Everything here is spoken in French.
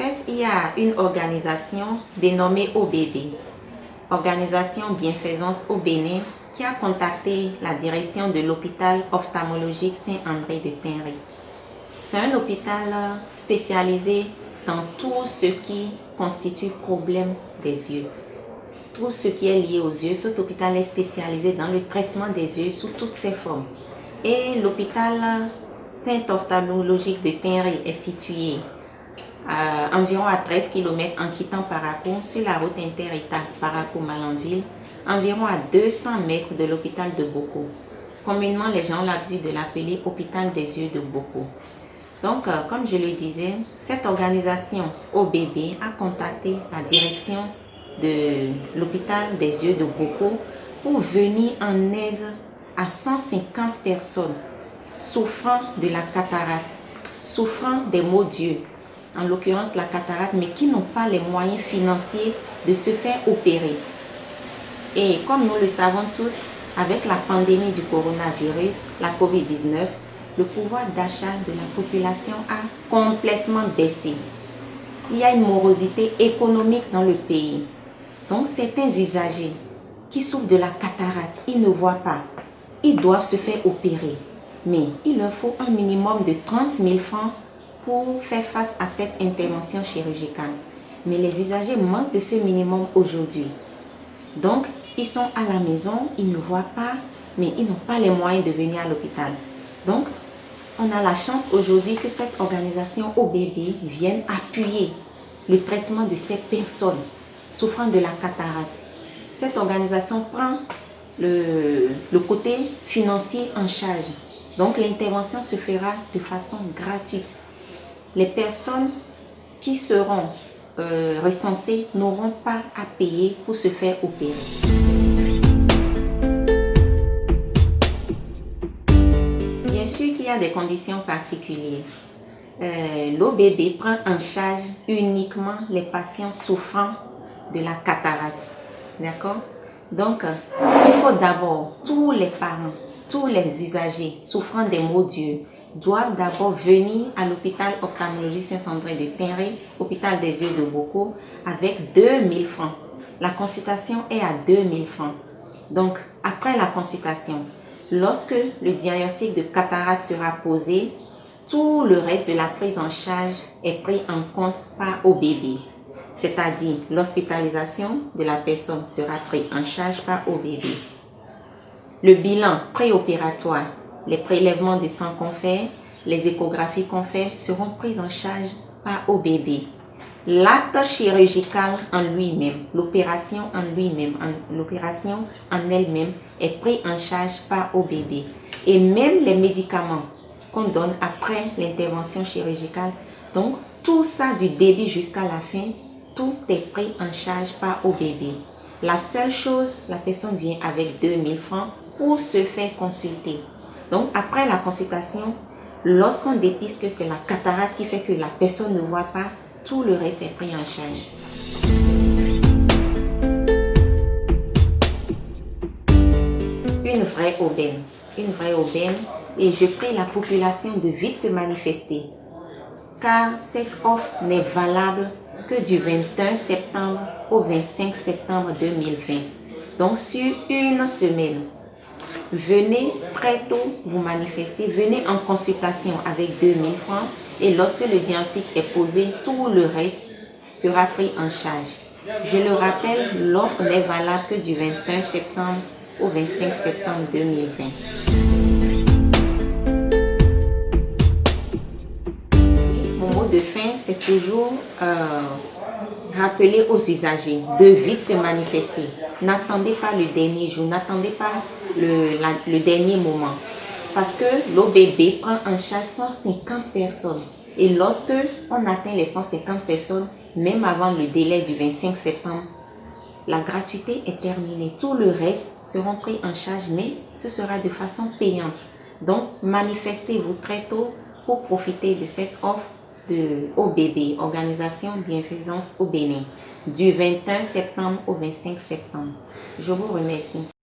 fait, il y a une organisation dénommée OBB, Organisation Bienfaisance au Bénin, qui a contacté la direction de l'hôpital ophtalmologique Saint-André de Tinry. C'est un hôpital spécialisé dans tout ce qui constitue problème des yeux. Tout ce qui est lié aux yeux, cet hôpital est spécialisé dans le traitement des yeux sous toutes ses formes. Et l'hôpital Saint-Ophtalmologique de Tinry est situé environ à 13 km en quittant Parakou sur la route inter-État Parakou-Malanville, environ à 200 mètres de l'hôpital de Boko. Communément, les gens ont l'habitude de l'appeler hôpital des yeux de Boko. Donc, comme je le disais, cette organisation OBB a contacté la direction de l'hôpital des yeux de Boko pour venir en aide à 150 personnes souffrant de la cataracte, souffrant des maux d'yeux, en l'occurrence la cataracte, mais qui n'ont pas les moyens financiers de se faire opérer. Et comme nous le savons tous, avec la pandémie du coronavirus, la COVID-19, le pouvoir d'achat de la population a complètement baissé. Il y a une morosité économique dans le pays. Donc certains usagers qui souffrent de la cataracte, ils ne voient pas. Ils doivent se faire opérer. Mais il leur faut un minimum de 30 000 francs pour faire face à cette intervention chirurgicale. Mais les usagers manquent de ce minimum aujourd'hui. Donc, ils sont à la maison, ils ne voient pas, mais ils n'ont pas les moyens de venir à l'hôpital. Donc, on a la chance aujourd'hui que cette organisation OBB vienne appuyer le traitement de ces personnes souffrant de la cataracte. Cette organisation prend le côté financier en charge. Donc, l'intervention se fera de façon gratuite. Les personnes qui seront recensées n'auront pas à payer pour se faire opérer. Bien sûr qu'il y a des conditions particulières. L'OBB prend en charge uniquement les patients souffrant de la cataracte. D'accord? Donc, il faut d'abord, tous les parents, tous les usagers souffrant des maux d'yeux doivent d'abord venir à l'hôpital ophtalmologique Saint-André de Tinry, hôpital des yeux de Boko, avec 2 000 francs. La consultation est à 2 000 francs. Donc, après la consultation, lorsque le diagnostic de cataracte sera posé, tout le reste de la prise en charge est pris en compte par OBB. C'est-à-dire, l'hospitalisation de la personne sera prise en charge par OBB. Le bilan préopératoire, les prélèvements de sang qu'on fait, les échographies qu'on fait seront prises en charge par OBB. L'acte chirurgical en lui-même, l'opération en elle-même est prise en charge par OBB. Et même les médicaments qu'on donne après l'intervention chirurgicale, donc tout ça du début jusqu'à la fin, tout est pris en charge par OBB. La seule chose, la personne vient avec 2 000 francs pour se faire consulter. Donc, après la consultation, lorsqu'on dépiste que c'est la cataracte qui fait que la personne ne voit pas, tout le reste est pris en charge. Une vraie aubaine, et je prie la population de vite se manifester, car cette offre n'est valable que du 21 septembre au 25 septembre 2020. Donc, sur une semaine. Venez très tôt vous manifester, venez en consultation avec 2 000 francs et lorsque le diagnostic est posé, tout le reste sera pris en charge. Je le rappelle, l'offre n'est valable que du 21 septembre au 25 septembre 2020. Mon mot de fin, c'est toujours rappeler aux usagers de vite se manifester. N'attendez pas le dernier jour, n'attendez pas le dernier moment. Parce que l'OBB prend en charge 150 personnes. Et lorsque on atteint les 150 personnes, même avant le délai du 25 septembre, la gratuité est terminée. Tout le reste seront pris en charge, mais ce sera de façon payante. Donc, manifestez-vous très tôt pour profiter de cette offre de OBB, Organisation Bienfaisance au Bénin, du 21 septembre au 25 septembre. Je vous remercie.